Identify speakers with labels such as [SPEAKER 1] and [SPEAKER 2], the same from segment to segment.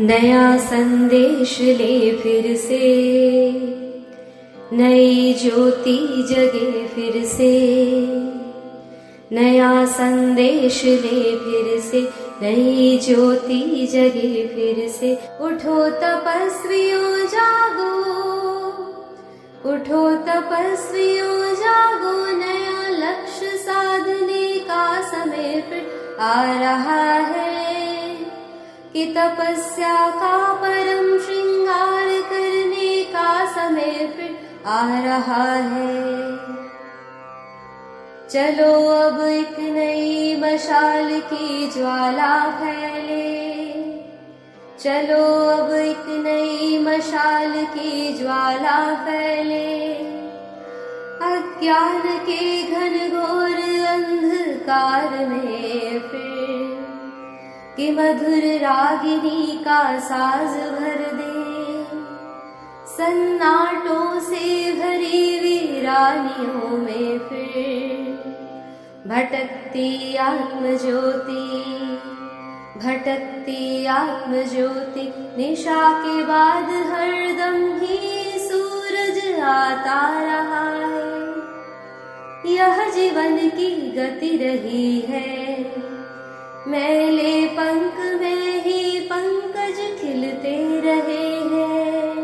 [SPEAKER 1] नया संदेश ले फिर से, नई ज्योति जगे फिर से। नया संदेश ले फिर से, नई ज्योति जगे फिर से। उठो तपस्वियों जागो, उठो तपस्वियों जागो। नया लक्ष्य साधने का समय फिर आ रहा है, कि तपस्या का परम श्रृंगार करने का समय फिर आ रहा है। चलो अब एक नई मशाल की ज्वाला फैले, चलो अब एक नई मशाल की ज्वाला फैले। अज्ञान के घनघोर अंधकार में फिर, कि मधुर रागिनी का साज भर दे। सन्नाटों से भरी वीरानियों में फिर, भटकती आत्मज्योति, भटकती आत्मज्योति। निशा के बाद हरदम ही सूरज आता रहा है। यह जीवन की गति रही है, मैले पंख में ही पंकज खिलते रहे हैं।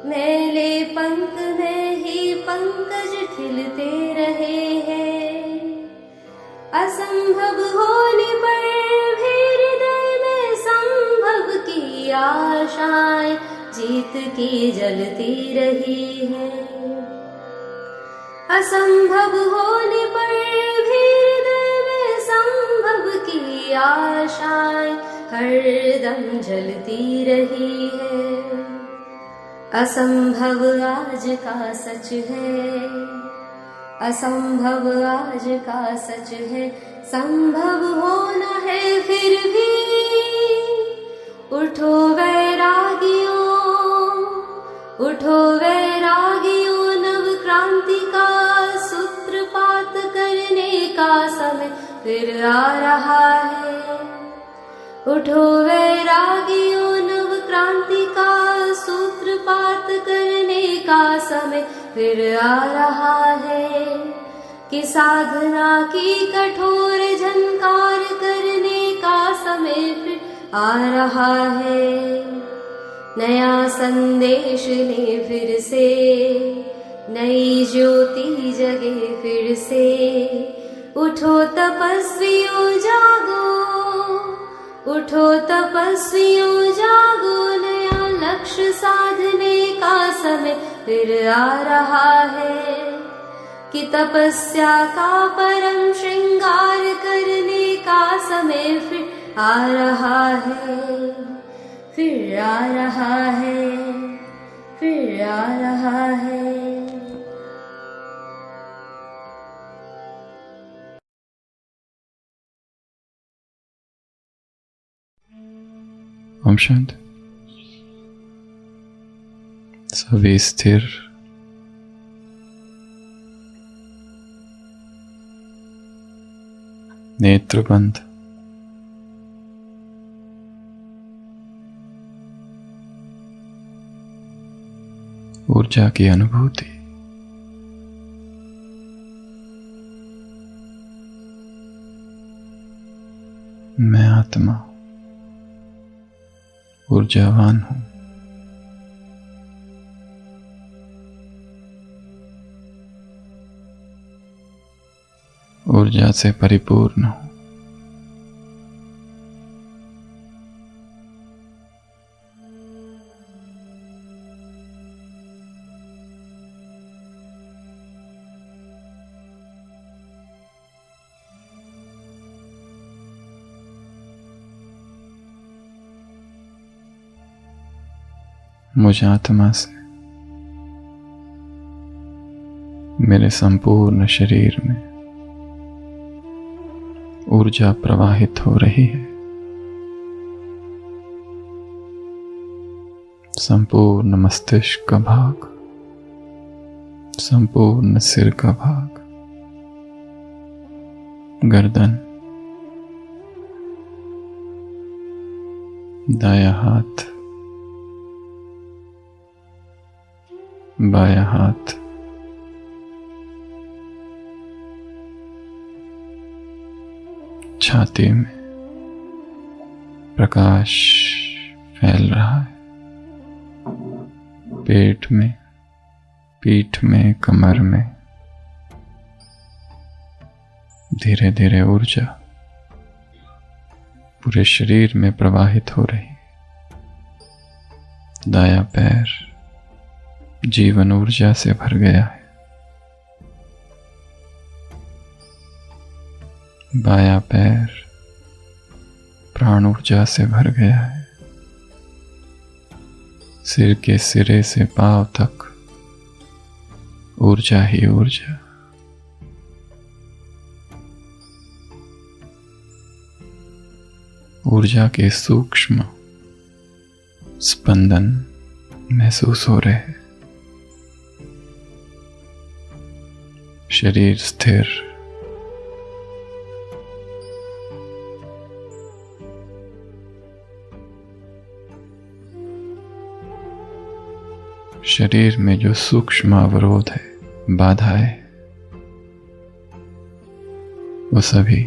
[SPEAKER 1] मैले पंख में ही पंकज खिलते रहे हैं। असंभव होने पर भी हृदय में संभव की आशाएं जीत की जलती रही है। असंभव होने पर भी हृदय में संभव की आशाएं हरदम जलती रही है। असंभव आज का सच है, असंभव आज का सच है। संभव होना है फिर भी, उठो वैरागियों, उठो वैरागियों। नव क्रांति का सूत्रपात करने का समय फिर आ रहा है। उठो वैरागियों, नव क्रांति का सूत्रपात करने का समय फिर आ रहा है। कि साधना की कठोर झंकार करने का समय फिर आ रहा है। नया संदेश ले फिर से, नई ज्योति जगे फिर से। उठो तपस्वियों जागो, उठो तपस्वियों जागो। नया लक्ष्य साधने का समय फिर आ रहा है, कि तपस्या का परम श्रृंगार करने का समय फिर आ रहा है, फिर आ रहा है, फिर आ रहा है।
[SPEAKER 2] ओम शांति। सभी स्थिर, नेत्र बंद। ऊर्जा की अनुभूति। मैं आत्मा ऊर्जावान हूं। ऊर्जा से परिपूर्ण हूं। मुझ आत्मा से मेरे संपूर्ण शरीर में ऊर्जा प्रवाहित हो रही है। संपूर्ण मस्तिष्क का भाग, संपूर्ण सिर का भाग, गर्दन, दायां हाथ, बायां हाथ, छाती में प्रकाश फैल रहा है, पेट में, पीठ में, कमर में धीरे धीरे ऊर्जा पूरे शरीर में प्रवाहित हो रही है। दायां पैर जीवन ऊर्जा से भर गया है, बायां पैर प्राण ऊर्जा से भर गया है। सिर के सिरे से पांव तक ऊर्जा ही ऊर्जा। ऊर्जा के सूक्ष्म स्पंदन महसूस हो रहे हैं। शरीर स्थिर, शरीर में जो सूक्ष्म अवरोध है, बाधाएं, वो सभी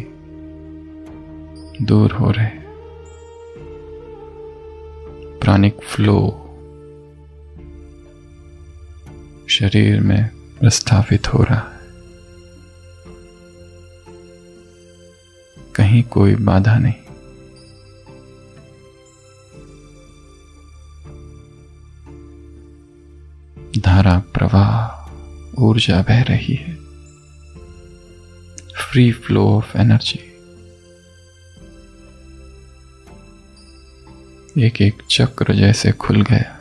[SPEAKER 2] दूर हो रहे। प्राणिक फ्लो शरीर में प्रस्थापित हो रहा है। कहीं कोई बाधा नहीं। धारा प्रवाह, ऊर्जा बह रही है। Free flow of energy. एक एक चक्र जैसे खुल गया।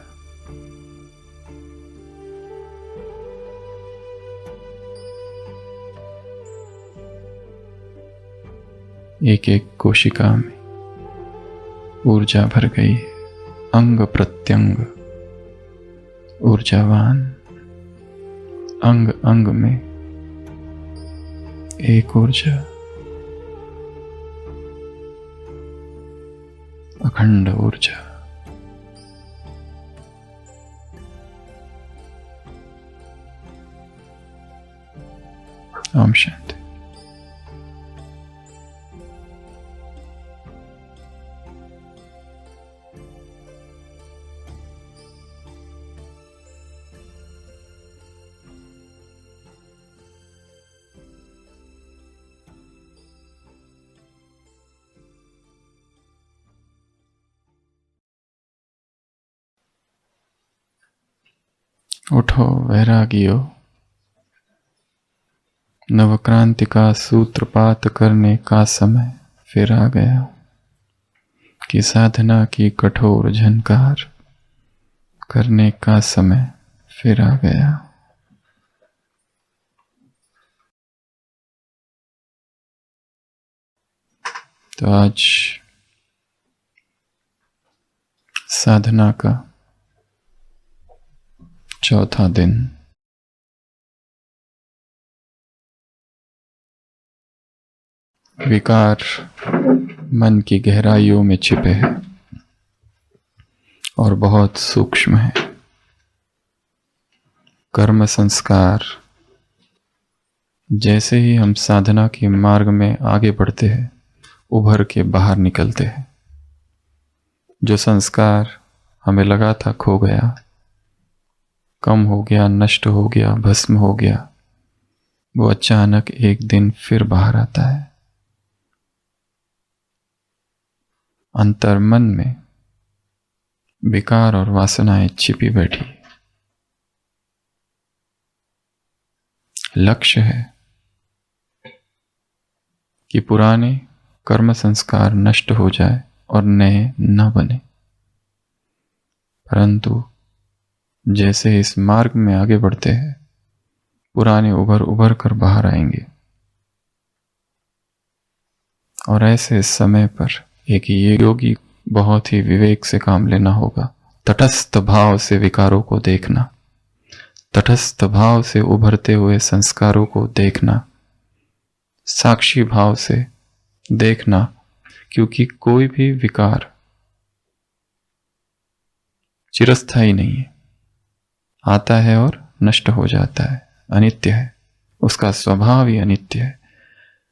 [SPEAKER 2] एक एक कोशिका में ऊर्जा भर गई। अंग प्रत्यंग ऊर्जावान, अंग अंग में एक ऊर्जा, अखंड ऊर्जा। ओम शांति। उठो वैरागियो, नवक्रांति का सूत्रपात करने का समय फिर आ गया कि साधना की कठोर झनकार करने का समय फिर आ गया। तो आज साधना का चौथा दिन। विकार मन की गहराइयों में छिपे हैं और बहुत सूक्ष्म है। कर्म संस्कार जैसे ही हम साधना के मार्ग में आगे बढ़ते हैं, उभर के बाहर निकलते हैं। जो संस्कार हमें लगा था खो गया, कम हो गया, नष्ट हो गया, भस्म हो गया, वो अचानक एक दिन फिर बाहर आता है। अंतर्मन में विकार और वासनाएं छिपी बैठी। लक्ष्य है कि पुराने कर्म संस्कार नष्ट हो जाए और नए न बने। परंतु जैसे इस मार्ग में आगे बढ़ते हैं, पुराने उभर उभर कर बाहर आएंगे। और ऐसे समय पर एक योगी बहुत ही विवेक से काम लेना होगा। तटस्थ भाव से विकारों को देखना, तटस्थ भाव से उभरते हुए संस्कारों को देखना, साक्षी भाव से देखना, क्योंकि कोई भी विकार चिरस्थायी नहीं है, आता है और नष्ट हो जाता है, अनित्य है, उसका स्वभाव ही अनित्य है।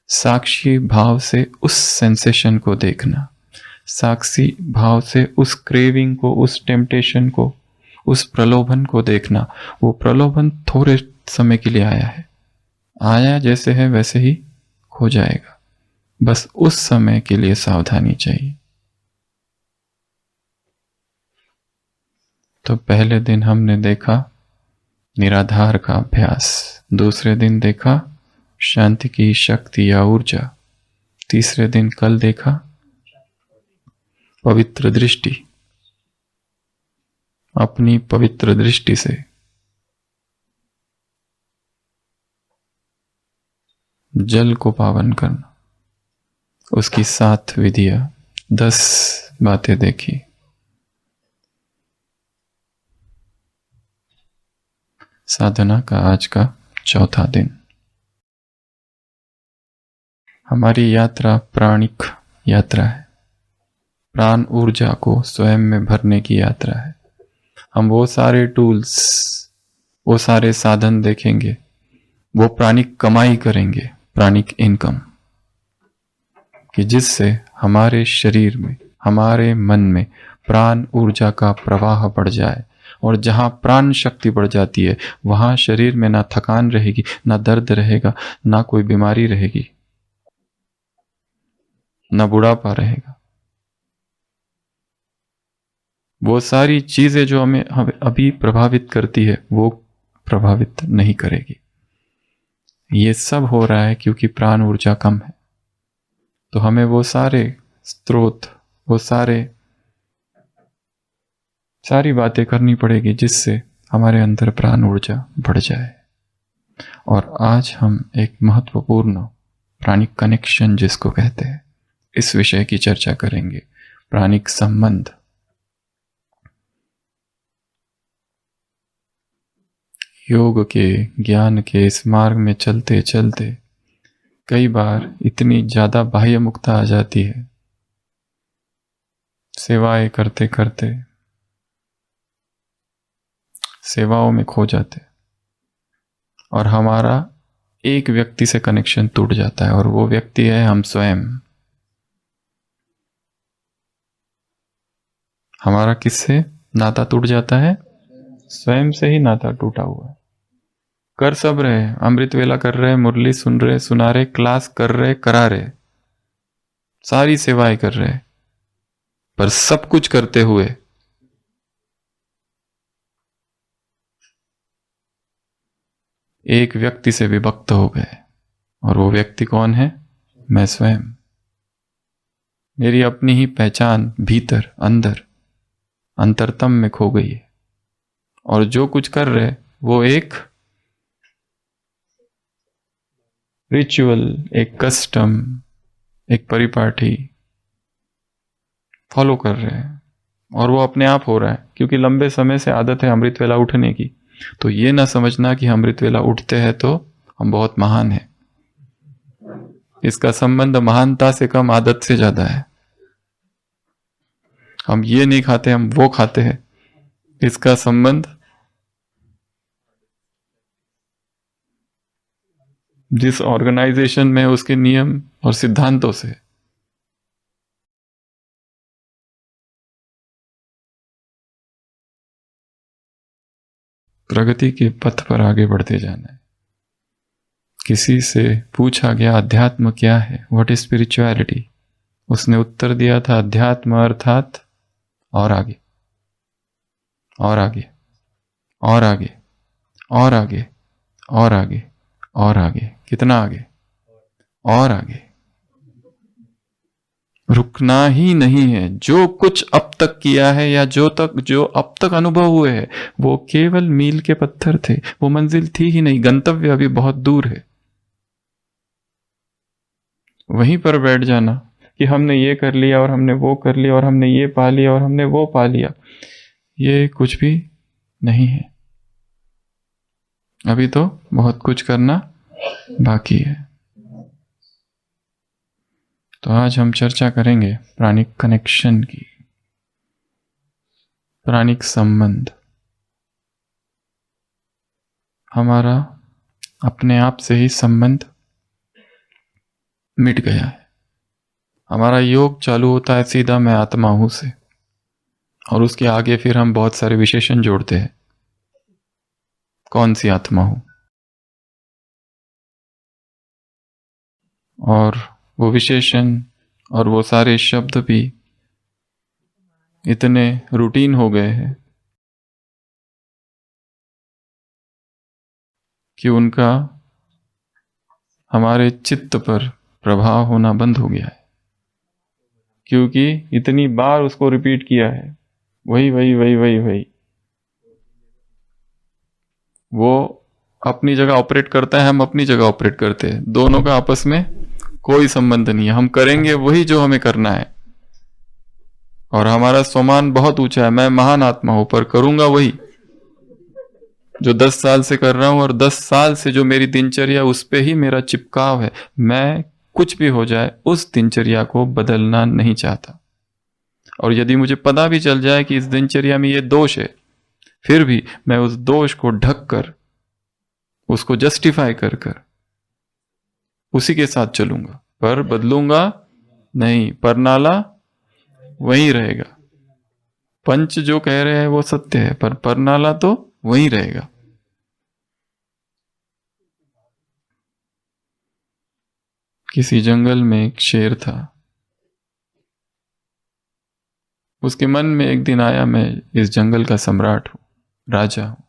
[SPEAKER 2] साक्षी भाव से उस सेंसेशन को देखना, साक्षी भाव से उस क्रेविंग को, उस टेम्पटेशन को, उस प्रलोभन को देखना। वो प्रलोभन थोड़े समय के लिए आया है, आया जैसे है वैसे ही खो जाएगा, बस उस समय के लिए सावधानी चाहिए। तो पहले दिन हमने देखा निराधार का अभ्यास, दूसरे दिन देखा शांति की शक्ति या ऊर्जा, तीसरे दिन कल देखा पवित्र दृष्टि, अपनी पवित्र दृष्टि से जल को पावन करना, उसकी 7 विधियां, 10 बातें देखी। साधना का आज का चौथा दिन। हमारी यात्रा प्राणिक यात्रा है, प्राण ऊर्जा को स्वयं में भरने की यात्रा है। हम वो सारे टूल्स, वो सारे साधन देखेंगे, वो प्राणिक कमाई करेंगे, प्राणिक इनकम, कि जिससे हमारे शरीर में, हमारे मन में प्राण ऊर्जा का प्रवाह बढ़ जाए। और जहां प्राण शक्ति बढ़ जाती है वहां शरीर में ना थकान रहेगी, ना दर्द रहेगा, ना कोई बीमारी रहेगी, ना बुढ़ापा रहेगा। वो सारी चीजें जो हमें अभी प्रभावित करती है वो प्रभावित नहीं करेगी। ये सब हो रहा है क्योंकि प्राण ऊर्जा कम है। तो हमें वो सारे स्रोत, वो सारी बातें करनी पड़ेगी जिससे हमारे अंदर प्राण ऊर्जा बढ़ जाए। और आज हम एक महत्वपूर्ण प्राणिक कनेक्शन जिसको कहते हैं, इस विषय की चर्चा करेंगे, प्राणिक संबंध। योग के, ज्ञान के इस मार्ग में चलते चलते कई बार इतनी ज्यादा बाह्य मुक्ता आ जाती है, सेवाएं करते करते सेवाओं में खो जाते, और हमारा एक व्यक्ति से कनेक्शन टूट जाता है, और वो व्यक्ति है हम स्वयं। हमारा किससे नाता टूट जाता है? स्वयं से ही नाता टूटा हुआ है। कर सब रहे, अमृत वेला कर रहे, मुरली सुन रहे, सुना रहे, क्लास कर रहे, करा रहे, सारी सेवाएं कर रहे, पर सब कुछ करते हुए एक व्यक्ति से विभक्त हो गए। और वो व्यक्ति कौन है? मैं स्वयं। मेरी अपनी ही पहचान भीतर, अंदर, अंतरतम में खो गई है। और जो कुछ कर रहे वो एक रिचुअल, एक कस्टम, एक परिपाटी फॉलो कर रहे हैं, और वो अपने आप हो रहा है क्योंकि लंबे समय से आदत है अमृत वेला उठने की। तो ये ना समझना कि अमृत वेला उठते हैं तो हम बहुत महान हैं। इसका संबंध महानता से कम आदत से ज्यादा है। हम ये नहीं खाते, हम वो खाते हैं, इसका संबंध जिस ऑर्गेनाइजेशन में उसके नियम और सिद्धांतों से। प्रगति के पथ पर आगे बढ़ते जाना है। किसी से पूछा गया अध्यात्म क्या है, व्हाट इज स्पिरिचुअलिटी? उसने उत्तर दिया था अध्यात्म अर्थात और आगे, और आगे, और आगे, और आगे, और आगे, और आगे। कितना आगे? और आगे। रुकना ही नहीं है। जो कुछ अब तक किया है या जो अब तक अनुभव हुए हैं वो केवल मील के पत्थर थे, वो मंजिल थी ही नहीं। गंतव्य अभी बहुत दूर है। वहीं पर बैठ जाना कि हमने ये कर लिया और हमने वो कर लिया और हमने ये पा लिया और हमने वो पा लिया, ये कुछ भी नहीं है। अभी तो बहुत कुछ करना बाकी है। तो आज हम चर्चा करेंगे प्राणिक कनेक्शन की। प्राणिक संबंध हमारा अपने आप से ही संबंध मिट गया है। हमारा योग चालू होता है सीधा मैं आत्मा हूं से, और उसके आगे फिर हम बहुत सारे विशेषण जोड़ते हैं। कौन सी आत्मा हूं, और वो विशेषण और वो सारे शब्द भी इतने रूटीन हो गए हैं कि उनका हमारे चित्त पर प्रभाव होना बंद हो गया है, क्योंकि इतनी बार उसको रिपीट किया है। वही वही वही वही वही वो अपनी जगह ऑपरेट करता है, हम अपनी जगह ऑपरेट करते हैं। दोनों का आपस में कोई संबंध नहीं है। हम करेंगे वही जो हमें करना है, और हमारा स्वमान बहुत ऊंचा है। मैं महान आत्मा हूं, पर करूंगा वही जो 10 साल से कर रहा हूं, और 10 साल से जो मेरी दिनचर्या उस पे ही मेरा चिपकाव है। मैं कुछ भी हो जाए उस दिनचर्या को बदलना नहीं चाहता। और यदि मुझे पता भी चल जाए कि इस दिनचर्या में ये दोष है, फिर भी मैं उस दोष को ढक कर, उसको जस्टिफाई कर कर उसी के साथ चलूंगा, पर बदलूंगा नहीं। परनाला वहीं रहेगा। पंच जो कह रहे हैं वो सत्य है, पर परनाला तो वहीं रहेगा। किसी जंगल में एक शेर था। उसके मन में एक दिन आया, मैं इस जंगल का सम्राट हूं, राजा हूं,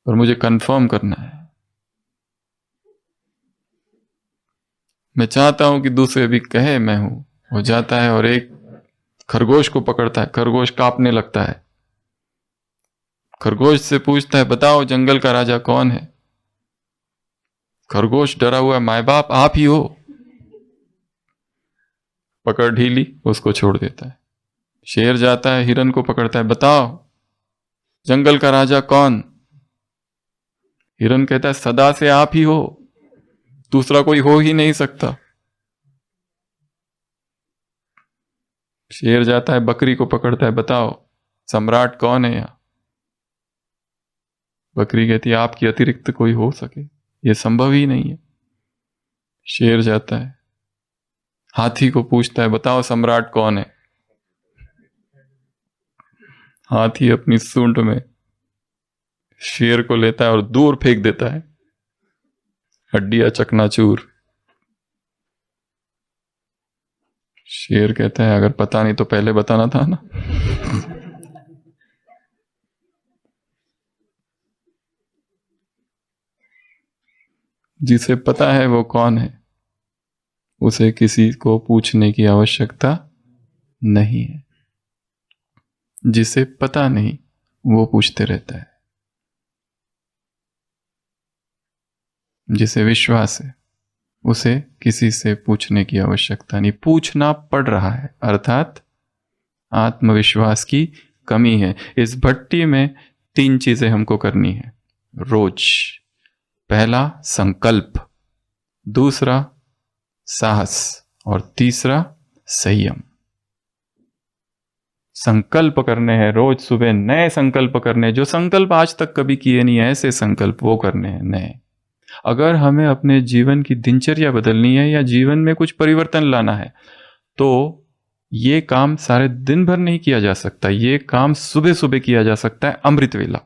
[SPEAKER 2] और मुझे कंफर्म करना है। मैं चाहता हूं कि दूसरे भी कहे मैं हूं। हो जाता है और एक खरगोश को पकड़ता है। खरगोश कांपने लगता है। खरगोश से पूछता है, बताओ जंगल का राजा कौन है? खरगोश डरा हुआ है, माए बाप आप ही हो। पकड़ ढीली, उसको छोड़ देता है। शेर जाता है, हिरन को पकड़ता है, बताओ जंगल का राजा कौन? हिरन कहता है, सदा से आप ही हो, दूसरा कोई हो ही नहीं सकता। शेर जाता है, बकरी को पकड़ता है, बताओ सम्राट कौन है यहां? बकरी कहती है, आपके अतिरिक्त कोई हो सके, यह संभव ही नहीं है। शेर जाता है, हाथी को पूछता है, बताओ सम्राट कौन है? हाथी अपनी सूंड में शेर को लेता है और दूर फेंक देता है, हड्डियां चकनाचूर। शेर कहता है, अगर पता नहीं तो पहले बताना था ना। जिसे पता है वो कौन है, उसे किसी को पूछने की आवश्यकता नहीं है। जिसे पता नहीं वो पूछते रहता है। जिसे विश्वास है उसे किसी से पूछने की आवश्यकता नहीं। पूछना पड़ रहा है, अर्थात आत्मविश्वास की कमी है। इस भट्टी में 3 चीजें हमको करनी है रोज। पहला संकल्प, दूसरा साहस, और तीसरा संयम। संकल्प करने हैं रोज सुबह, नए संकल्प करने, जो संकल्प आज तक कभी किए नहीं, ऐसे संकल्प वो करने हैं नए। अगर हमें अपने जीवन की दिनचर्या बदलनी है या जीवन में कुछ परिवर्तन लाना है, तो ये काम सारे दिन भर नहीं किया जा सकता। ये काम सुबह सुबह किया जा सकता है, अमृत वेला।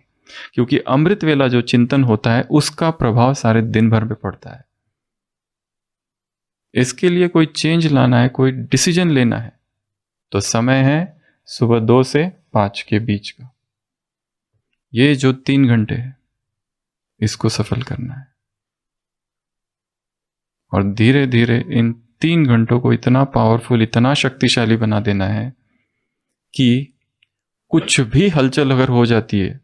[SPEAKER 2] क्योंकि अमृत वेला जो चिंतन होता है उसका प्रभाव सारे दिन भर में पड़ता है। इसके लिए कोई चेंज लाना है, कोई डिसीजन लेना है, तो समय है सुबह 2 से 5 के बीच का। ये जो 3 घंटे है, इसको सफल करना है। और धीरे धीरे इन 3 घंटों को इतना पावरफुल, इतना शक्तिशाली बना देना है कि कुछ भी हलचल अगर हो जाती है,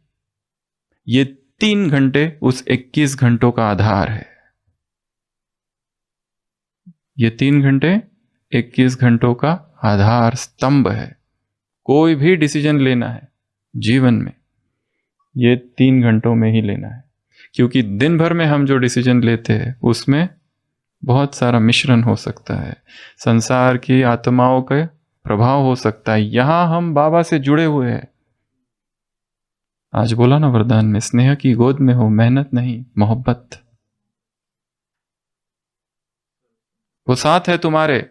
[SPEAKER 2] ये 3 घंटे उस 21 घंटों का आधार है। ये 3 घंटे 21 घंटों का आधार स्तंभ है। कोई भी डिसीजन लेना है जीवन में, ये 3 घंटों में ही लेना है। क्योंकि दिन भर में हम जो डिसीजन लेते हैं उसमें बहुत सारा मिश्रण हो सकता है। संसार की आत्माओं के प्रभाव हो सकता है। यहां हम बाबा से जुड़े हुए हैं। आज बोला ना वरदान में, स्नेह की गोद में हो, मेहनत नहीं मोहब्बत। वो साथ है तुम्हारे,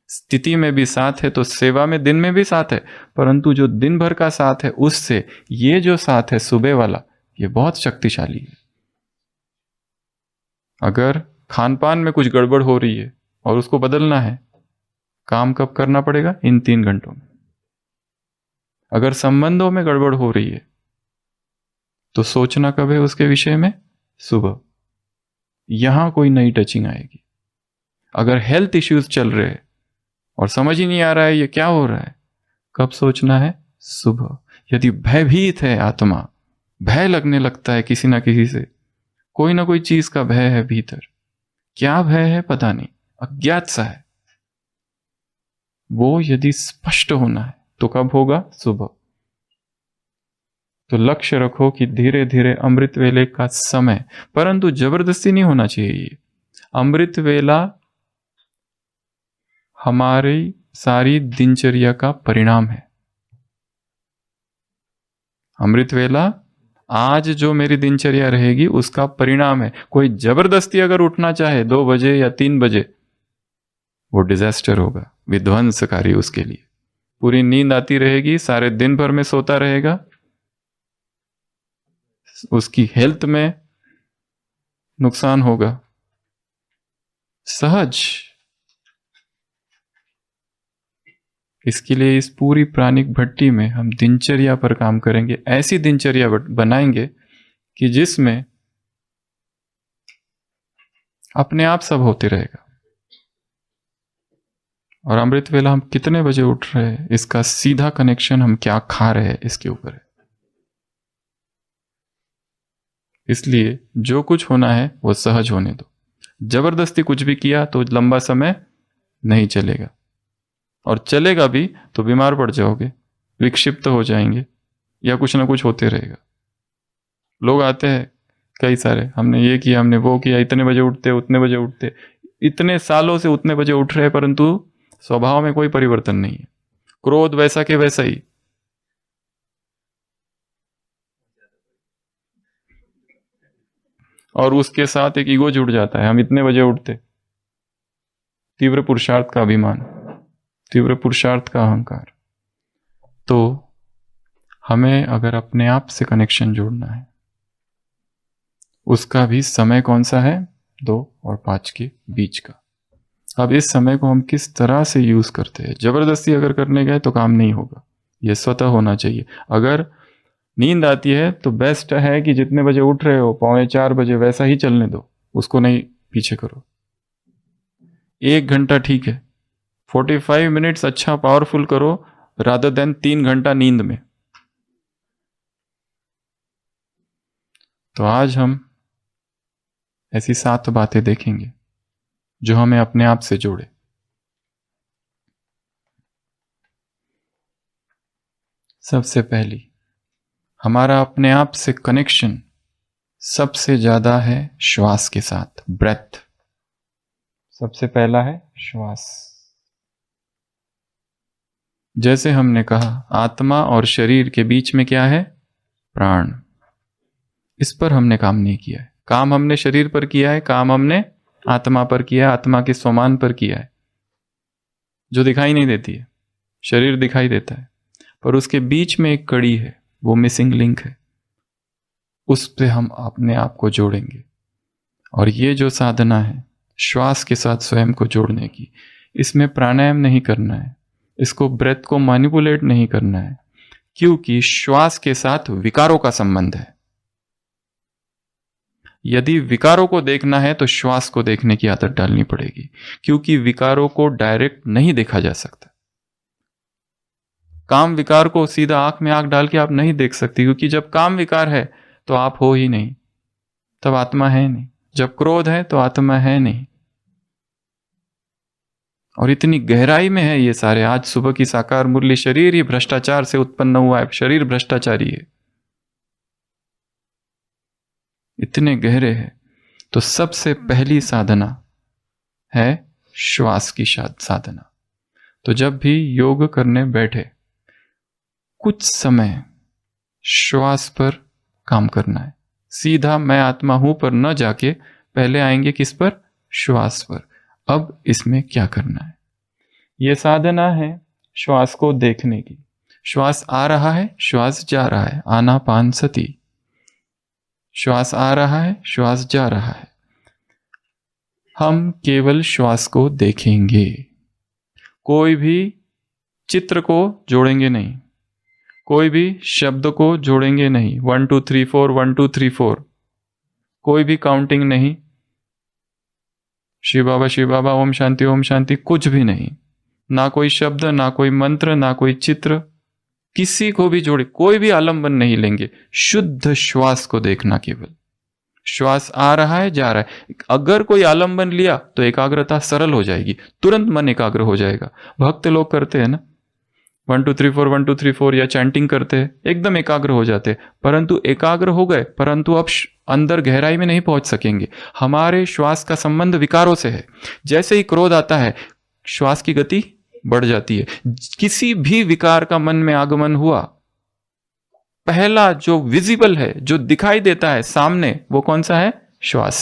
[SPEAKER 2] स्थिति में भी साथ है तो सेवा में दिन में भी साथ है, परंतु जो दिन भर का साथ है उससे ये जो साथ है सुबह वाला, ये बहुत शक्तिशाली है। अगर खान पान में कुछ गड़बड़ हो रही है और उसको बदलना है, काम कब करना पड़ेगा? इन 3 घंटों में। अगर संबंधों में गड़बड़ हो रही है तो सोचना कब है उसके विषय में? सुबह। यहां कोई नई टचिंग आएगी। अगर हेल्थ इश्यूज चल रहे हैं और समझ ही नहीं आ रहा है ये क्या हो रहा है, कब सोचना है? सुबह। यदि भयभीत है आत्मा, भय लगने लगता है किसी ना किसी से, कोई ना कोई चीज का भय है भीतर, क्या भय है पता नहीं, अज्ञात सा है, वो यदि स्पष्ट होना है तो कब होगा? सुबह। तो लक्ष्य रखो कि धीरे धीरे अमृत वेले का समय, परंतु जबरदस्ती नहीं होना चाहिए। अमृत वेला हमारी सारी दिनचर्या का परिणाम है। अमृत वेला आज जो मेरी दिनचर्या रहेगी उसका परिणाम है। कोई जबरदस्ती अगर उठना चाहे 2 बजे या 3 बजे, वो डिजास्टर होगा, विध्वंसकारी उसके लिए। पूरी नींद आती रहेगी, सारे दिन भर में सोता रहेगा, उसकी हेल्थ में नुकसान होगा। सहज। इसके लिए इस पूरी प्राणिक भट्टी में हम दिनचर्या पर काम करेंगे। ऐसी दिनचर्या बनाएंगे कि जिसमें अपने आप सब होते रहेगा। और अमृत वेला हम कितने बजे उठ रहे हैं, इसका सीधा कनेक्शन हम क्या खा रहे हैं इसके ऊपर है। इसलिए जो कुछ होना है वो सहज होने दो। जबरदस्ती कुछ भी किया तो लंबा समय नहीं चलेगा, और चलेगा भी तो बीमार पड़ जाओगे, विक्षिप्त हो जाएंगे, या कुछ ना कुछ होते रहेगा। लोग आते हैं कई सारे, हमने ये किया, हमने वो किया, इतने बजे उठते, उतने बजे उठते, इतने सालों से उतने बजे उठ रहे हैं, परंतु स्वभाव में कोई परिवर्तन नहीं है। क्रोध वैसा के वैसा ही। और उसके साथ एक ईगो जुड़ जाता है, हम इतने बजे उठते। तीव्र पुरुषार्थ का अभिमान, तीव्र पुरुषार्थ का अहंकार। तो हमें अगर अपने आप से कनेक्शन जोड़ना है, उसका भी समय कौन सा है? 2 और 5 के बीच का। अब इस समय को हम किस तरह से यूज करते हैं। जबरदस्ती अगर करने गए तो काम नहीं होगा, यह स्वतः होना चाहिए। अगर नींद आती है तो बेस्ट है कि जितने बजे उठ रहे हो 3:45 बजे वैसा ही चलने दो, उसको नहीं पीछे करो। 1 घंटा ठीक है, 45 मिनट्स अच्छा पावरफुल करो, रादर देन 3 घंटा नींद में। तो आज हम ऐसी 7 बातें देखेंगे जो हमें अपने आप से जोड़े। सबसे पहली, हमारा अपने आप से कनेक्शन सबसे ज्यादा है श्वास के साथ, ब्रेथ। सबसे पहला है श्वास। जैसे हमने कहा, आत्मा और शरीर के बीच में क्या है? प्राण। इस पर हमने काम नहीं किया है। काम हमने शरीर पर किया है, काम हमने आत्मा पर किया है, आत्मा के स्वमान पर किया है, जो दिखाई नहीं देती है। शरीर दिखाई देता है, पर उसके बीच में एक कड़ी है, वो मिसिंग लिंक है। उस पे हम अपने आप को जोड़ेंगे। और ये जो साधना है श्वास के साथ स्वयं को जोड़ने की, इसमें प्राणायाम नहीं करना है, इसको ब्रेथ को मैनिपुलेट नहीं करना है, क्योंकि श्वास के साथ विकारों का संबंध है। यदि विकारों को देखना है तो श्वास को देखने की आदत डालनी पड़ेगी, क्योंकि विकारों को डायरेक्ट नहीं देखा जा सकता। काम विकार को सीधा आंख में आंख डाल के आप नहीं देख सकते, क्योंकि जब काम विकार है तो आप हो ही नहीं, तब आत्मा है नहीं। जब क्रोध है तो आत्मा है नहीं। और इतनी गहराई में है ये सारे। आज सुबह की साकार मुरली, शरीर ही भ्रष्टाचार से उत्पन्न हुआ है, शरीर भ्रष्टाचारी है, इतने गहरे हैं। तो सबसे पहली साधना है श्वास की साधना। तो जब भी योग करने बैठे कुछ समय श्वास पर काम करना है। सीधा मैं आत्मा हूं पर न जाके पहले आएंगे किस पर? श्वास पर। अब इसमें क्या करना है? यह साधना है श्वास को देखने की। श्वास आ रहा है, श्वास जा रहा है, आनापानसति। श्वास आ रहा है, श्वास जा रहा है। हम केवल श्वास को देखेंगे, कोई भी चित्र को जोड़ेंगे नहीं, कोई भी शब्द को जोड़ेंगे नहीं। 1 2 3 4 1 2 3 4, कोई भी काउंटिंग नहीं। शिव बाबा ओम शांति, कुछ भी नहीं। ना कोई शब्द, ना कोई मंत्र, ना कोई चित्र, किसी को भी जोड़े, कोई भी आलंबन नहीं लेंगे। शुद्ध श्वास को देखना केवल। श्वास आ रहा है, जा रहा है। अगर कोई आलंबन लिया तो एकाग्रता सरल हो जाएगी, तुरंत मन एकाग्र हो जाएगा। भक्त लोग करते हैं ना, 1 2 3 4 1 2 3 4 या चैंटिंग करते हैं, एकदम एकाग्र हो जाते हैं। परंतु एकाग्र हो गए, परंतु अब अंदर गहराई में नहीं पहुंच सकेंगे। हमारे श्वास का संबंध विकारों से है। जैसे ही क्रोध आता है, श्वास की गति बढ़ जाती है। किसी भी विकार का मन में आगमन हुआ, पहला जो विजिबल है, जो दिखाई देता है सामने, वो कौन सा है? श्वास।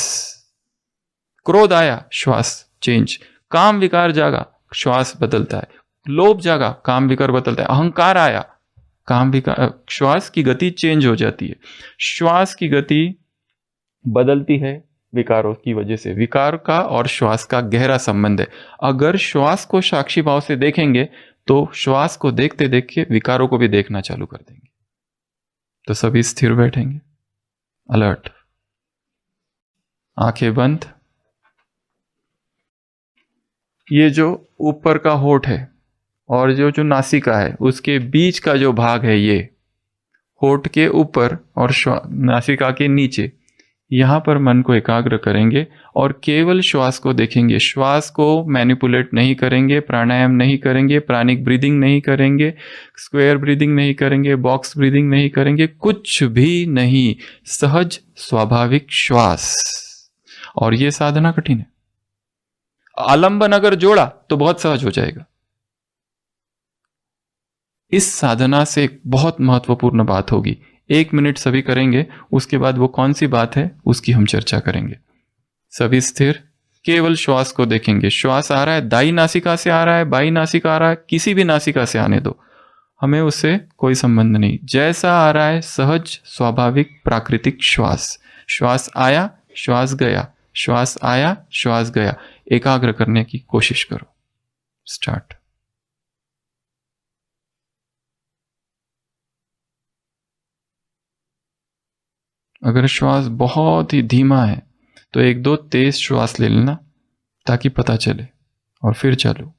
[SPEAKER 2] क्रोध आया, श्वास चेंज। काम विकार जागा, श्वास बदलता है। लोभ जागा, काम विकार बदलता है। अहंकार आया, काम विकार, श्वास की गति चेंज हो जाती है। श्वास की गति बदलती है विकारों की वजह से। विकार का और श्वास का गहरा संबंध है। अगर श्वास को साक्षी भाव से देखेंगे तो श्वास को देखते देखते विकारों को भी देखना चालू कर देंगे। तो सभी स्थिर बैठेंगे, अलर्ट, आंखें बंद। ये जो ऊपर का होठ है और जो नासिका है, उसके बीच का जो भाग है, ये होठ के ऊपर और नासिका के नीचे, यहां पर मन को एकाग्र करेंगे और केवल श्वास को देखेंगे। श्वास को मैनिपुलेट नहीं करेंगे, प्राणायाम नहीं करेंगे, प्राणिक ब्रीदिंग नहीं करेंगे, स्क्वायर ब्रीदिंग नहीं करेंगे, बॉक्स ब्रीदिंग नहीं करेंगे, कुछ भी नहीं। सहज स्वाभाविक श्वास। और ये साधना कठिन है। आलंबन अगर जोड़ा तो बहुत सहज हो जाएगा। इस साधना से एक बहुत महत्वपूर्ण बात होगी, 1 मिनट सभी करेंगे, उसके बाद वो कौन सी बात है उसकी हम चर्चा करेंगे। सभी स्थिर, केवल श्वास को देखेंगे। श्वास आ रहा है, दाई नासिका से आ रहा है, बाई नासिका आ रहा है, किसी भी नासिका से आने दो, हमें उससे कोई संबंध नहीं। जैसा आ रहा है, सहज स्वाभाविक प्राकृतिक श्वास। श्वास आया, श्वास गया, श्वास आया, श्वास गया। एकाग्र करने की कोशिश करो। स्टार्ट। अगर श्वास बहुत ही धीमा है तो 1-2 तेज श्वास ले लेना ताकि पता चले, और फिर चालू।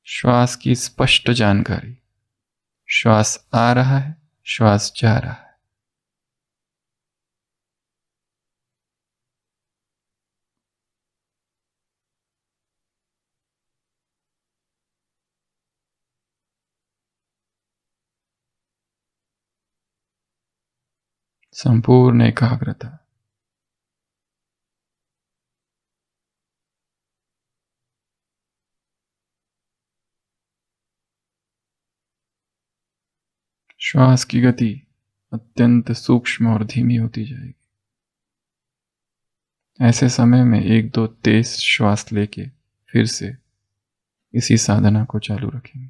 [SPEAKER 2] श्वास की स्पष्ट जानकारी। श्वास आ रहा है, श्वास जा रहा है। संपूर्ण एकाग्रता। श्वास की गति अत्यंत सूक्ष्म और धीमी होती जाएगी। ऐसे समय में 1-2 तेज श्वास लेके फिर से इसी साधना को चालू रखेंगे।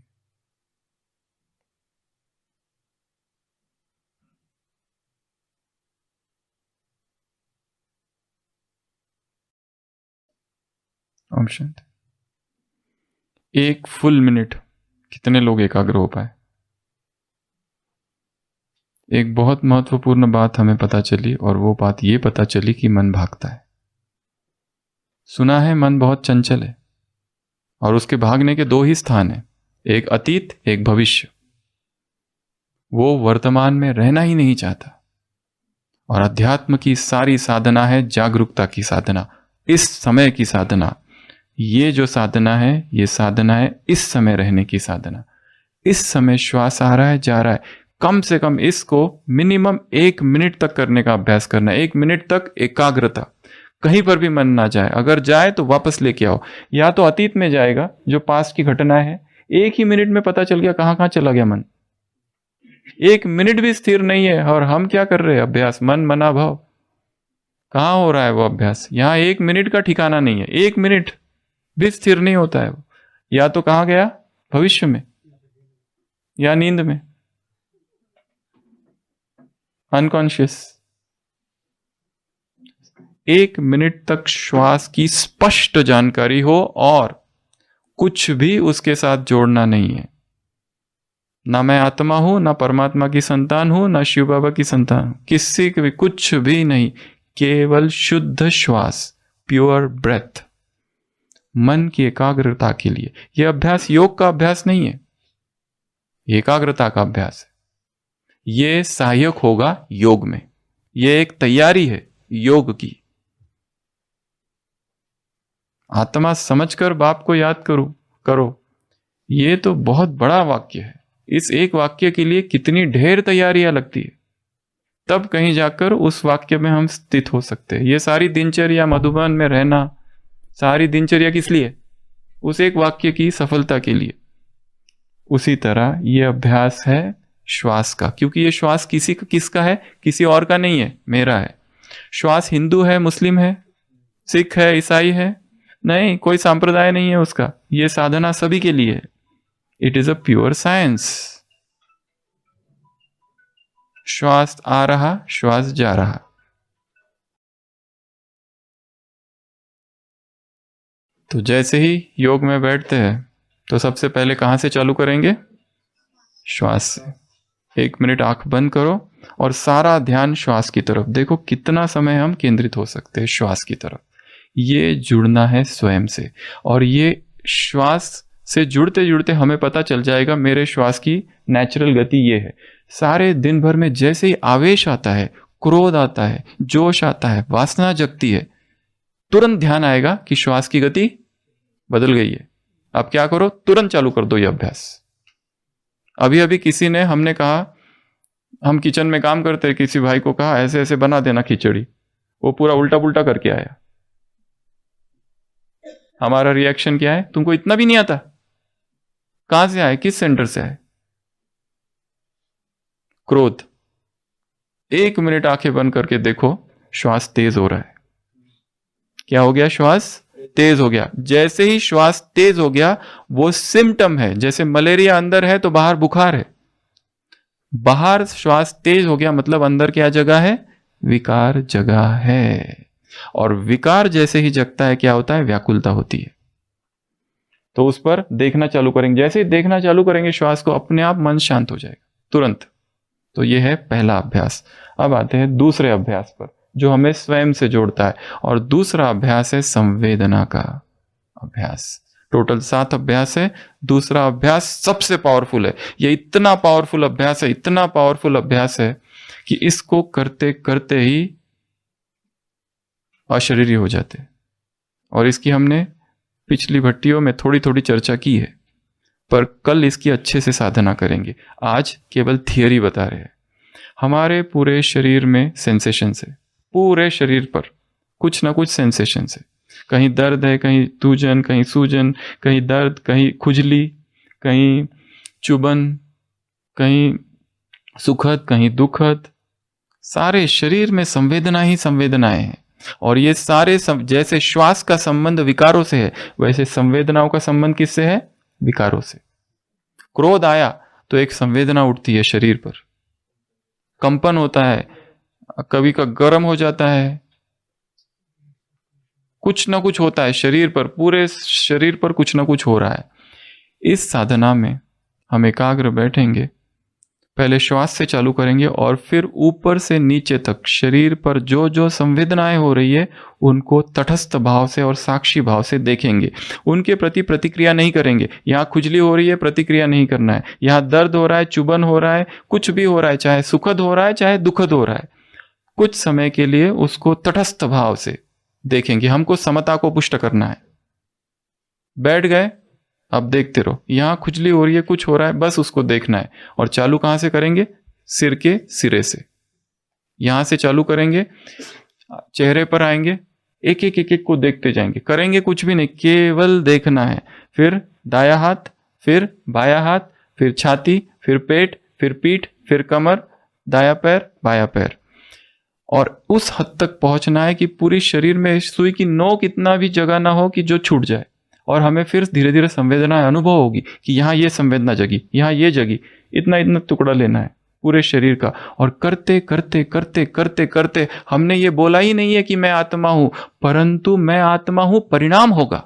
[SPEAKER 2] ओम शांति। 1 फुल मिनट कितने लोग एकाग्र हो पाए? एक बहुत महत्वपूर्ण बात हमें पता चली, और वो बात ये पता चली कि मन भागता है। सुना है मन बहुत चंचल है, और उसके भागने के दो ही स्थान हैं, एक अतीत, एक भविष्य। वो वर्तमान में रहना ही नहीं चाहता। और अध्यात्म की सारी साधना है जागरूकता की साधना, इस समय की साधना। ये जो साधना है, ये साधना है इस समय रहने की साधना। इस समय श्वास आ रहा है, जा रहा है, कम से कम इसको मिनिमम 1 मिनट तक करने का अभ्यास करना है। 1 मिनट तक एकाग्रता, कहीं पर भी मन ना जाए। अगर जाए तो वापस लेके आओ। या तो अतीत में जाएगा, जो पास्ट की घटना है, 1 ही मिनट में पता चल गया कहां कहां चला गया मन। 1 मिनट भी स्थिर नहीं है। और हम क्या कर रहे हैं? अभ्यास, मन मना भाव। कहां हो रहा है वो अभ्यास? यहां 1 मिनट का ठिकाना नहीं है। 1 मिनट भी स्थिर नहीं होता है वो। या तो कहां गया? भविष्य में, या नींद में, अनकॉन्शियस। 1 मिनट तक श्वास की स्पष्ट जानकारी हो, और कुछ भी उसके साथ जोड़ना नहीं है। ना मैं आत्मा हूं, ना परमात्मा की संतान हूं, ना शिव बाबा की संतान हूं, किसी के भी कुछ भी नहीं। केवल शुद्ध श्वास, प्योर ब्रेथ, मन की एकाग्रता के लिए। यह अभ्यास योग का अभ्यास नहीं है, एकाग्रता का अभ्यास है। यह सहायक होगा योग में। यह एक तैयारी है योग की। आत्मा समझकर बाप को याद करो। ये तो बहुत बड़ा वाक्य है। इस एक वाक्य के लिए कितनी ढेर तैयारियां लगती है, तब कहीं जाकर उस वाक्य में हम स्थित हो सकते हैं। ये सारी दिनचर्या, मधुबन में रहना, सारी दिनचर्या किस लिए? उस एक वाक्य की सफलता के लिए। उसी तरह ये अभ्यास है श्वास का, क्योंकि ये श्वास किसका है? किसी और का नहीं है, मेरा है। श्वास हिंदू है, मुस्लिम है, सिख है, ईसाई है, नहीं, कोई संप्रदाय नहीं है उसका। ये साधना सभी के लिए है। It is a pure science. श्वास आ रहा, श्वास जा रहा। तो जैसे ही योग में बैठते हैं, तो सबसे पहले कहां से चालू करेंगे? श्वास से। 1 मिनट आंख बंद करो और सारा ध्यान श्वास की तरफ। देखो कितना समय हम केंद्रित हो सकते हैं श्वास की तरफ। ये जुड़ना है स्वयं से। और ये श्वास से जुड़ते जुड़ते हमें पता चल जाएगा मेरे श्वास की नेचुरल गति ये है। सारे दिन भर में जैसे ही आवेश आता है, क्रोध आता है, जोश आता है, वासना जगती है, तुरंत ध्यान आएगा कि श्वास की गति बदल गई है। अब क्या करो? तुरंत चालू कर दो ये अभ्यास। अभी अभी किसी ने, हमने कहा, हम किचन में काम करते हैं, किसी भाई को कहा ऐसे ऐसे बना देना खिचड़ी, वो पूरा उल्टा पुल्टा करके आया। हमारा रिएक्शन क्या है? तुमको इतना भी नहीं आता? कहां से आए? किस सेंटर से आए? क्रोध। 1 मिनट आंखें बंद करके देखो, श्वास तेज हो रहा है। क्या हो गया? श्वास तेज हो गया। जैसे ही श्वास तेज हो गया, वो सिम्टम है। जैसे मलेरिया अंदर है तो बाहर बुखार है। बाहर श्वास तेज हो गया मतलब अंदर क्या जगह है? विकार जगह है। और विकार जैसे ही जगता है, क्या होता है? व्याकुलता होती है। तो उस पर देखना चालू करेंगे। जैसे ही देखना चालू करेंगे श्वास को, अपने आप मन शांत हो जाएगा तुरंत। तो यह है पहला अभ्यास। अब आते हैं दूसरे अभ्यास पर, जो हमें स्वयं से जोड़ता है। और दूसरा अभ्यास है संवेदना का अभ्यास। टोटल 7 अभ्यास है। दूसरा अभ्यास सबसे पावरफुल है। ये इतना पावरफुल अभ्यास है, इतना पावरफुल अभ्यास है कि इसको करते करते ही अशरीरी हो जाते। और इसकी हमने पिछली भट्टियों में थोड़ी थोड़ी चर्चा की है, पर कल इसकी अच्छे से साधना करेंगे। आज केवल थियरी बता रहे हैं। हमारे पूरे शरीर में सेंसेशन है, पूरे शरीर पर कुछ ना कुछ सेंसेशन है। कहीं दर्द है, कहीं सूजन, कहीं सूजन, कहीं दर्द, कहीं खुजली, कहीं चुभन, कहीं सुखद, कहीं दुखद। सारे शरीर में संवेदना ही संवेदनाएं हैं। और ये सारे जैसे श्वास का संबंध विकारों से है, वैसे संवेदनाओं का संबंध किससे है? विकारों से। क्रोध आया तो एक संवेदना उठती है शरीर पर, कंपन होता है, कभी का गर्म हो जाता है, कुछ ना कुछ होता है शरीर पर, पूरे शरीर पर कुछ ना कुछ हो रहा है। इस साधना में हम एकाग्र बैठेंगे, पहले श्वास से चालू करेंगे और फिर ऊपर से नीचे तक शरीर पर जो जो संवेदनाएं हो रही है उनको तटस्थ भाव से और साक्षी भाव से देखेंगे। उनके प्रति प्रतिक्रिया नहीं करेंगे। यहाँ खुजली हो रही है, प्रतिक्रिया नहीं करना है। यहाँ दर्द हो रहा है, चुभन हो रहा है, कुछ भी हो रहा है, चाहे सुखद हो रहा है चाहे दुखद हो रहा है, कुछ समय के लिए उसको तटस्थ भाव से देखेंगे। हमको समता को पुष्ट करना है। बैठ गए, अब देखते रहो। यहां खुजली हो रही है, कुछ हो रहा है, बस उसको देखना है। और चालू कहां से करेंगे? सिर के सिरे से। यहां से चालू करेंगे, चेहरे पर आएंगे, एक एक एक एक को देखते जाएंगे। करेंगे कुछ भी नहीं, केवल देखना है। फिर दाया हाथ, फिर बाया हाथ, फिर छाती, फिर पेट, फिर पीठ, फिर कमर, दाया पैर, बाया पैर। और उस हद तक पहुंचना है कि पूरी शरीर में सुई की नोक इतना भी जगह ना हो कि जो छूट जाए। और हमें फिर धीरे धीरे संवेदना अनुभव होगी कि यहाँ ये संवेदना जगी, यहाँ ये जगी। इतना इतना टुकड़ा लेना है पूरे शरीर का। और करते करते करते करते करते हमने ये बोला ही नहीं है कि मैं आत्मा हूं, परंतु मैं आत्मा हूं परिणाम होगा।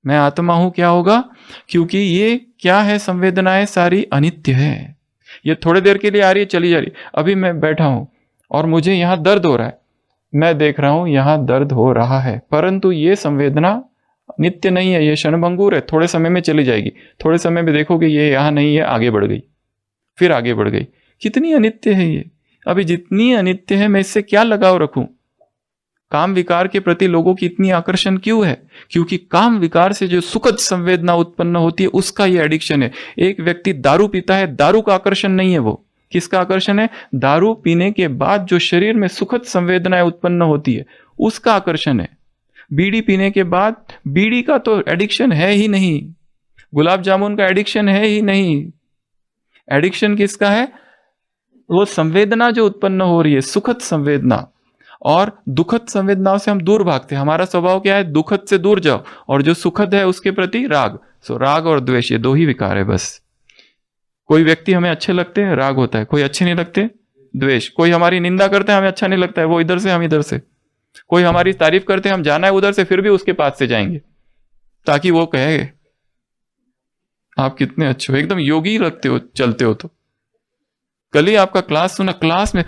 [SPEAKER 2] मैं आत्मा हूं क्या होगा? क्योंकि ये क्या है, संवेदनाएं सारी अनित्य है। ये थोड़ी देर के लिए आ रही है, चली जा रही है। अभी मैं बैठा हूं और मुझे यहां दर्द हो रहा है, मैं देख रहा हूं यहां दर्द हो रहा है, परंतु ये संवेदना नित्य नहीं है, ये क्षणभंगुर है, थोड़े समय में चली जाएगी। थोड़े समय में देखोगे ये यहां नहीं है, आगे बढ़ गई, फिर आगे बढ़ गई। कितनी अनित्य है ये। अभी जितनी अनित्य है मैं इससे क्या लगाव रखूं? काम विकार के प्रति लोगों की इतनी आकर्षण क्यों है? क्योंकि काम विकार से जो सुखद संवेदना उत्पन्न होती है उसका ये एडिक्शन है। एक व्यक्ति दारू पीता है, दारू का आकर्षण नहीं है वो। किसका आकर्षण है? दारू पीने के बाद जो शरीर में सुखद संवेदनाएं उत्पन्न होती है उसका आकर्षण है। बीड़ी पीने के बाद, बीड़ी का तो एडिक्शन है ही नहीं, गुलाब जामुन का एडिक्शन है ही नहीं। एडिक्शन किसका है? वो संवेदना जो उत्पन्न हो रही है, सुखद संवेदना। और दुखद संवेदनाओं से हम दूर भागते हैं। हमारा स्वभाव क्या है? दुखद से दूर जाओ, और जो सुखद है उसके प्रति राग। सो राग और द्वेष, ये दो ही विकार है बस। कोई व्यक्ति हमें अच्छे लगते हैं, राग होता है। कोई अच्छे नहीं लगते, द्वेष। कोई हमारी निंदा करते हैं, हमें अच्छा नहीं लगता है, वो इधर से हम इधर से। कोई हमारी तारीफ करते हैं, हम जाना है उधर से, फिर भी उसके पास से जाएंगे ताकि वो कहे आप कितने अच्छे हो, एकदम योगी लगते हो, चलते हो। तो कल ही आपका क्लास सुना, क्लास में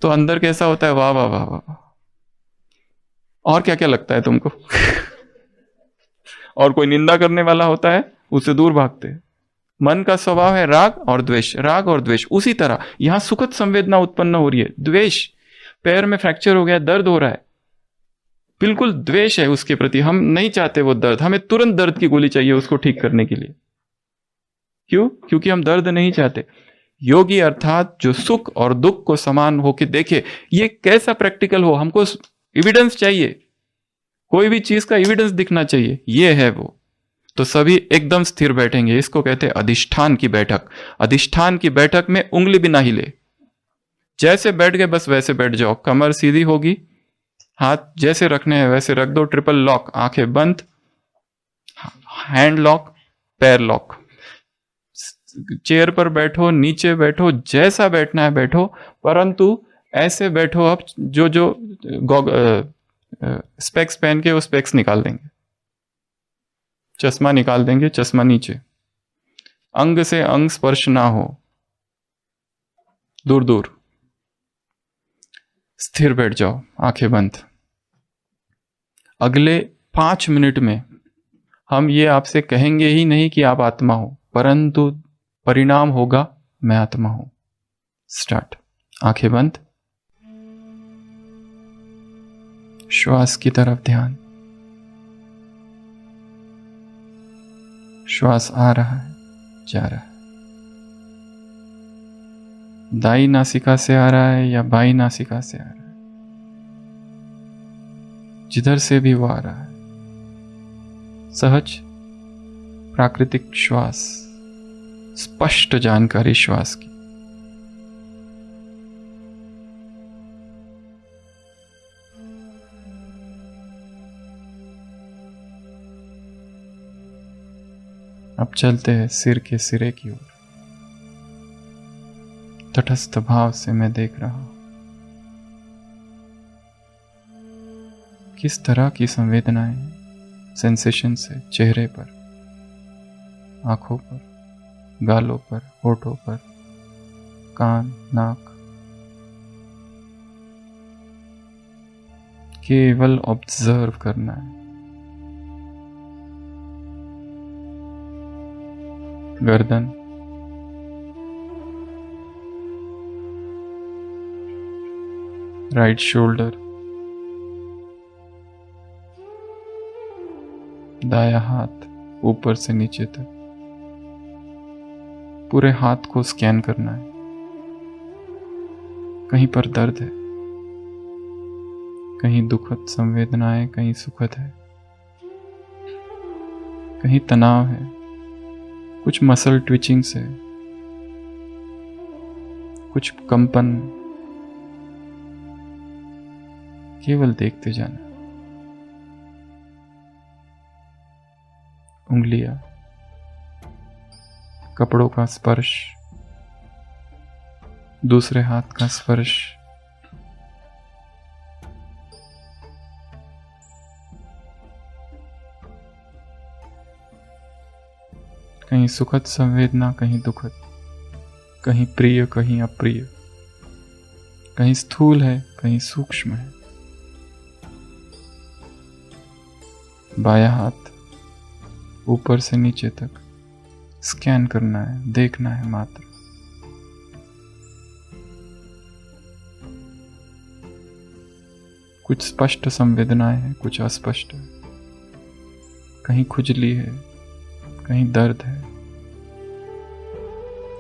[SPEAKER 2] तो अंदर कैसा होता है? वाह वाह वाह वाह। और क्या क्या लगता है तुमको? और कोई निंदा करने वाला होता है, उससे दूर भागते हैं। मन का स्वभाव है राग और द्वेष, राग और द्वेष। उसी तरह यहां सुखद संवेदना उत्पन्न हो रही है, द्वेष। पैर में फ्रैक्चर हो गया, दर्द हो रहा है, बिल्कुल द्वेष है उसके प्रति। हम नहीं चाहते वो दर्द, हमें तुरंत दर्द की गोली चाहिए उसको ठीक करने के लिए। क्यों? क्योंकि हम दर्द नहीं चाहते। योगी अर्थात जो सुख और दुख को समान होके देखे। ये कैसा प्रैक्टिकल हो, हमको एविडेंस चाहिए, कोई भी चीज का एविडेंस दिखना चाहिए, ये है वो। तो सभी एकदम स्थिर बैठेंगे। इसको कहते हैं अधिष्ठान की बैठक। अधिष्ठान की बैठक में उंगली भी ना हिले। जैसे बैठ गए बस वैसे बैठ जाओ। कमर सीधी होगी, हाथ जैसे रखने हैं वैसे रख दो। ट्रिपल लॉक, आंखें बंद, हैंड लॉक, पैर लॉक। चेयर पर बैठो, नीचे बैठो, जैसा बैठना है बैठो, परंतु ऐसे बैठो अब जो जो स्पेक्स पहन के वो स्पेक्स निकाल देंगे, चश्मा निकाल देंगे, चश्मा नीचे। अंग से अंग स्पर्श ना हो, दूर दूर। स्थिर बैठ जाओ, आंखें बंद। अगले 5 मिनट में हम ये आपसे कहेंगे ही नहीं कि आप आत्मा हो, परंतु परिणाम होगा मैं आत्मा हूं। स्टार्ट। आंखें बंद, श्वास की तरफ ध्यान। श्वास आ रहा है, जा रहा है। दाई नासिका से आ रहा है या बाई नासिका से आ रहा है, जिधर से भी वो आ रहा है। सहज प्राकृतिक श्वास, स्पष्ट जानकारी श्वास की। अब चलते हैं सिर के सिरे की ओर। तटस्थ भाव से मैं देख रहा हूं किस तरह की संवेदनाएं, सेंसेशन से चेहरे पर। आंखों पर, गालों पर, होठों पर, कान, नाक। केवल ऑब्जर्व करना है। गर्दन, राइट शोल्डर, दायां हाथ ऊपर से नीचे तक, पूरे हाथ को स्कैन करना है। कहीं पर दर्द है, कहीं दुखद संवेदनाएं, कहीं सुखद है, कहीं तनाव है, कुछ मसल ट्विचिंग्स है, कुछ कंपन। केवल देखते जाना। उंगलियां, कपड़ों का स्पर्श, दूसरे हाथ का स्पर्श, कहीं सुखद संवेदना, कहीं दुखद, कहीं प्रिय, कहीं अप्रिय, कहीं स्थूल है, कहीं सूक्ष्म है। बायां हाथ ऊपर से नीचे तक स्कैन करना है, देखना है मात्र। कुछ स्पष्ट संवेदनाएं हैं, कुछ अस्पष्ट है। कहीं खुजली है, कहीं दर्द है,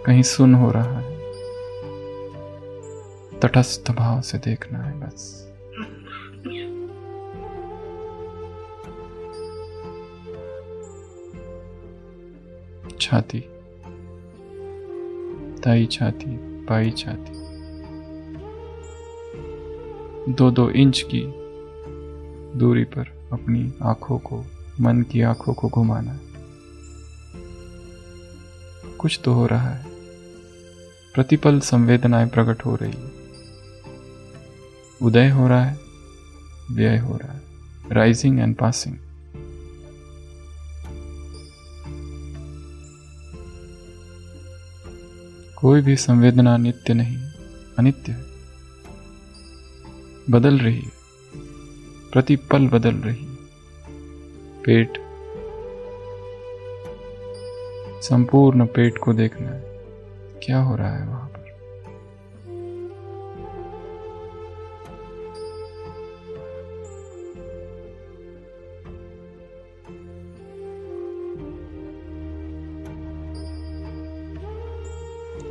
[SPEAKER 2] कहीं सुन्न हो रहा है। तटस्थ भाव से देखना है बस। छाती, दाई छाती, बाई छाती, 2-2 इंच की दूरी पर अपनी आंखों को, मन की आंखों को घुमाना है। कुछ तो हो रहा है। प्रतिपल संवेदनाएं प्रकट हो रही है। उदय हो रहा है, व्यय हो रहा है, राइजिंग एंड पासिंग। कोई भी संवेदना नित्य नहीं है, अनित्य है। बदल रही है, प्रतिपल बदल रही है। पेट, संपूर्ण पेट को देखना है, क्या हो रहा है वहां पर।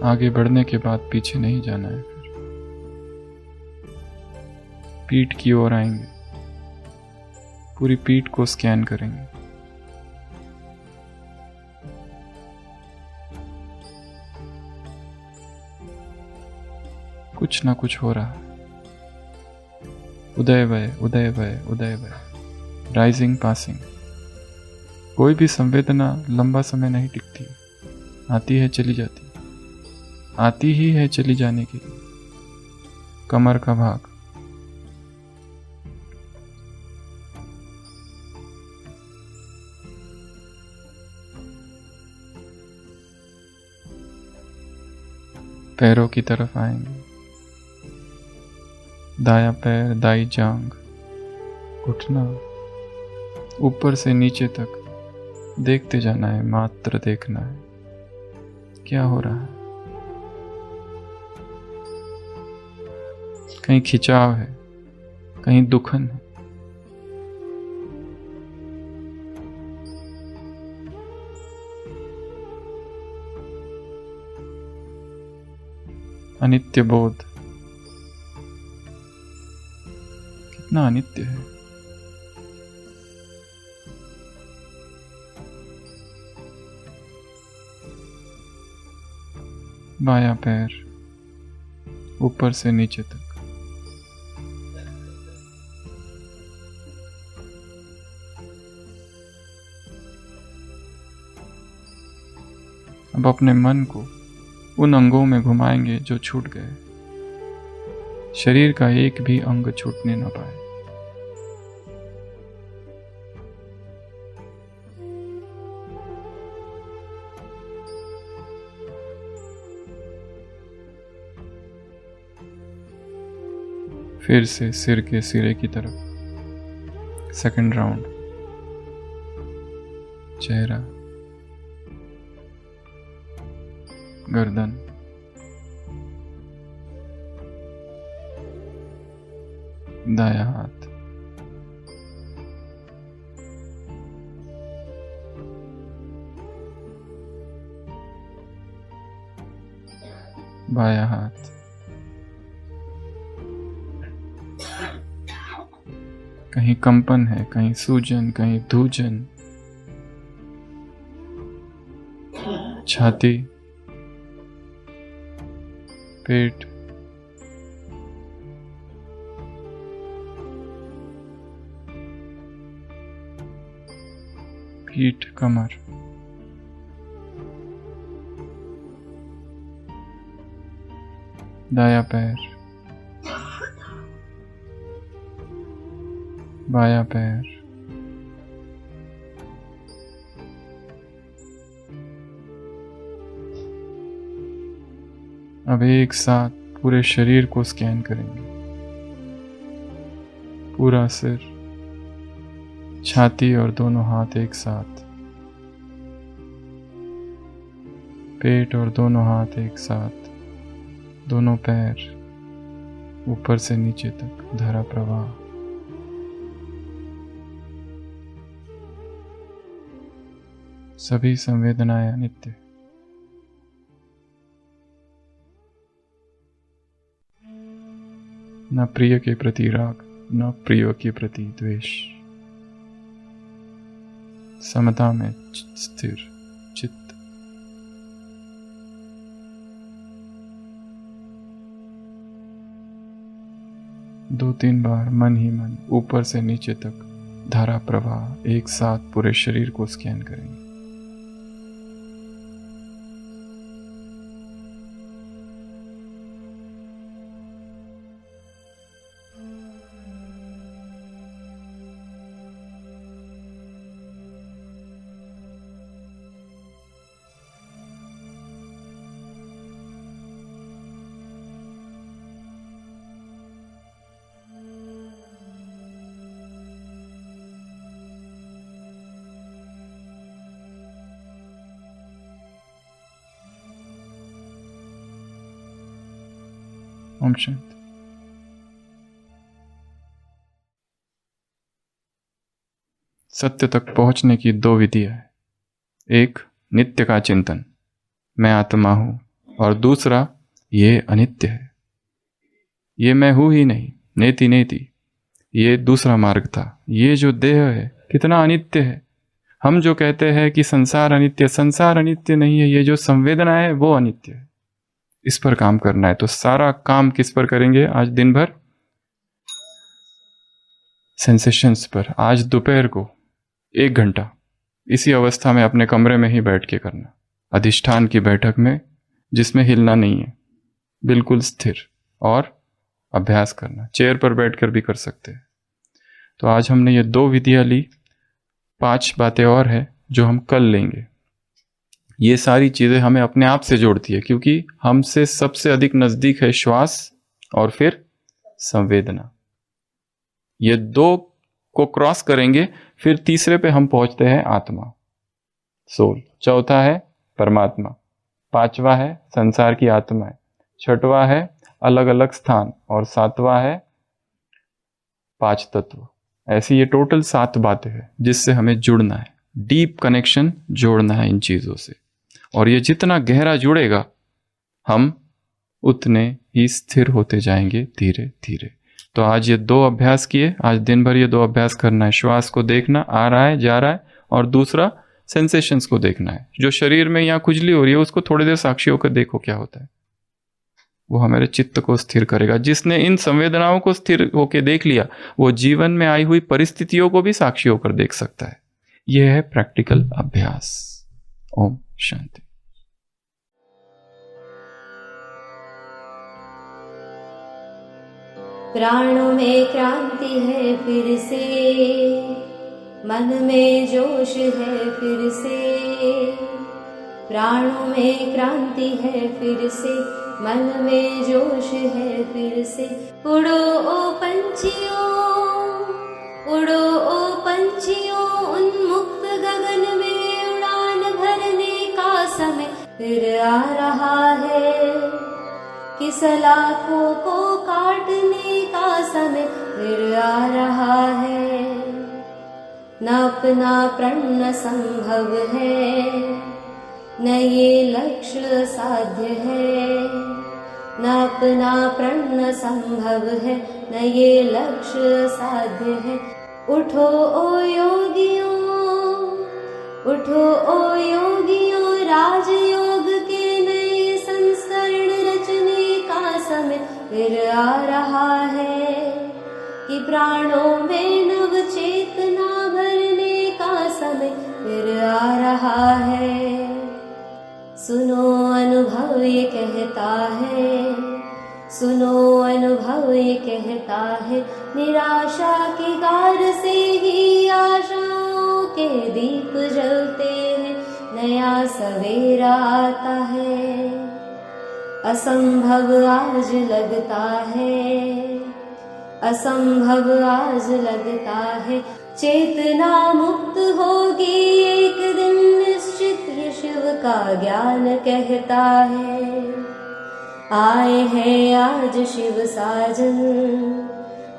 [SPEAKER 2] आगे बढ़ने के बाद पीछे नहीं जाना है। फिर पीठ की ओर आएंगे, पूरी पीठ को स्कैन करेंगे। कुछ ना कुछ हो रहा है। उदय वय, उदय वय, उदय वय, राइजिंग, पासिंग। कोई भी संवेदना लंबा समय नहीं टिकती, आती है चली जाती, आती ही है चली जाने के लिए। कमर का भाग, पैरों की तरफ आएंगे। दायां पैर, दाई जांग, घुटना, ऊपर से नीचे तक देखते जाना है, मात्र देखना है क्या हो रहा है। कहीं खिंचाव है, कहीं दुखन है। अनित्य बोध, कितना अनित्य है। बायां पैर ऊपर से नीचे तक, अब अपने मन को उन अंगों में घुमाएंगे जो छूट गए। शरीर का एक भी अंग छूटने न पाए। फिर से सिर के सिरे की तरफ। Second round. चेहरा, गर्दन, दायां हाथ, बायां हाथ, कहीं कंपन है, कहीं सूजन, कहीं धूजन। छाती, पेट, पीठ, कमर, दायां पैर, बायां पैर, अब एक साथ पूरे शरीर को स्कैन करेंगे। पूरा सिर, छाती और दोनों हाथ एक साथ, पेट और दोनों हाथ एक साथ, दोनों पैर ऊपर से नीचे तक, धारा प्रवाह। सभी संवेदनाएं अनित्य। न प्रिय के प्रति राग, न प्रिय के प्रति द्वेष। समता में स्थिर चित्त। दो तीन बार मन ही मन ऊपर से नीचे तक धारा प्रवाह एक साथ पूरे शरीर को स्कैन करेंगे। ओम शांति। सत्य तक पहुंचने की दो विधियां है। एक, नित्य का चिंतन, मैं आत्मा हूं, और दूसरा, ये अनित्य है, ये मैं हूं ही नहीं, नेति नेति। ये दूसरा मार्ग था। ये जो देह है कितना अनित्य है। हम जो कहते हैं कि संसार अनित्य, संसार अनित्य नहीं है, ये जो संवेदना है वो अनित्य है। इस पर काम करना है। तो सारा काम किस पर करेंगे आज दिन भर? सेंसेशंस पर। आज दोपहर को 1 घंटा इसी अवस्था में अपने कमरे में ही बैठ के करना, अधिष्ठान की बैठक में, जिसमें हिलना नहीं है, बिल्कुल स्थिर, और अभ्यास करना। चेयर पर बैठकर भी कर सकते हैं। तो आज हमने ये 2 विधियां ली, 5 बातें और है जो हम कल लेंगे। ये सारी चीजें हमें अपने आप से जोड़ती है, क्योंकि हमसे सबसे अधिक नजदीक है श्वास और फिर संवेदना। ये 2 को क्रॉस करेंगे, फिर तीसरे पे हम पहुंचते हैं आत्मा, सोल। चौथा है परमात्मा, 5वां है संसार की आत्माएं, 6वां है अलग अलग स्थान, और 7वां है 5 तत्व। ऐसी ये टोटल 7 बातें हैं जिससे हमें जुड़ना है, डीप कनेक्शन जोड़ना है इन चीजों से। और ये जितना गहरा जुड़ेगा, हम उतने ही स्थिर होते जाएंगे धीरे धीरे। तो आज ये 2 अभ्यास किए, आज दिन भर ये 2 अभ्यास करना है। श्वास को देखना, आ रहा है जा रहा है, और दूसरा सेंसेशंस को देखना है। जो शरीर में यहाँ खुजली हो रही है उसको थोड़ी देर साक्षी होकर देखो क्या होता है। वो हमारे चित्त को स्थिर करेगा। जिसने इन संवेदनाओं को स्थिर होकर देख लिया, वो जीवन में आई हुई परिस्थितियों को भी साक्षी होकर देख सकता है। यह है प्रैक्टिकल अभ्यास। ओम शांति।
[SPEAKER 1] प्राणों में क्रांति है फिर से, मन में जोश है फिर से। प्राणों में क्रांति है फिर से, मन में जोश है फिर से। उड़ो ओ पंछियों, उड़ो ओ पंछियों, उन्मुक्त गगन में उड़ान भरने का समय फिर आ रहा है। कि सलाखों को काटने का समय फिर आ रहा है। न अपना प्रण न संभव है, न ये लक्ष्य साध्य है। न अपना प्रण न संभव है, न ये लक्ष्य साध्य है। उठो ओ योगियों, उठो ओ योगियों, राजयोग के नए संस्करण रचने का समय फिर आ रहा है। कि प्राणों में नव चेतना भरने का समय फिर आ रहा है। सुनो अनुभव ये कहता है, सुनो अनुभव ये कहता है, निराशा की गार से ही आशाओं के दीप जलते हैं, नया सवेरा आता है। असंभव आज लगता है, असंभव आज लगता है, चेतना मुक्त होगी एक दिन निश्चित, ये शिव का ज्ञान कहता है। आए हैं आज शिव साजन,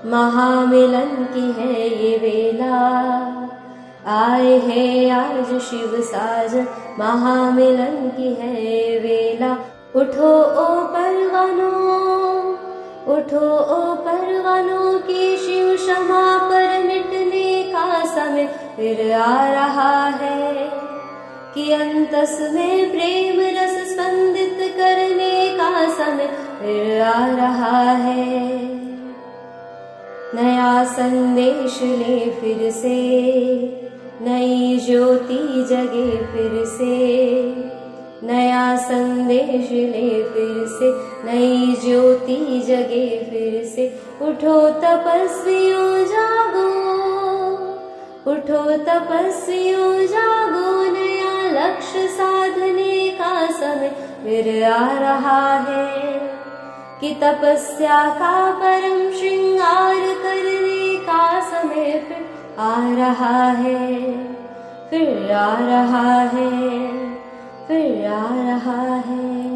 [SPEAKER 1] महामिलन की है ये वेला। आए हैं आज शिव साजन, महामिलन की है ये वेला। उठो ओ परवानों, उठो ओ परवानों, की शिव क्षमा पर मिटने का समय फिर आ रहा है। कि अंतस में प्रेम रस स्पंदित करने का समय फिर आ रहा है। नया संदेश ले फिर से, नई ज्योति जगे फिर से। नया संदेश ले फिर से, नई ज्योति जगे फिर से। उठो तपस्वियों जागो, उठो तपस्वियों जागो, नया लक्ष्य साधने का समय फिर आ रहा है। कि तपस्या का परम श्रृंगार करने का समय फिर आ रहा है, फिर आ रहा है, फिर आ रहा है।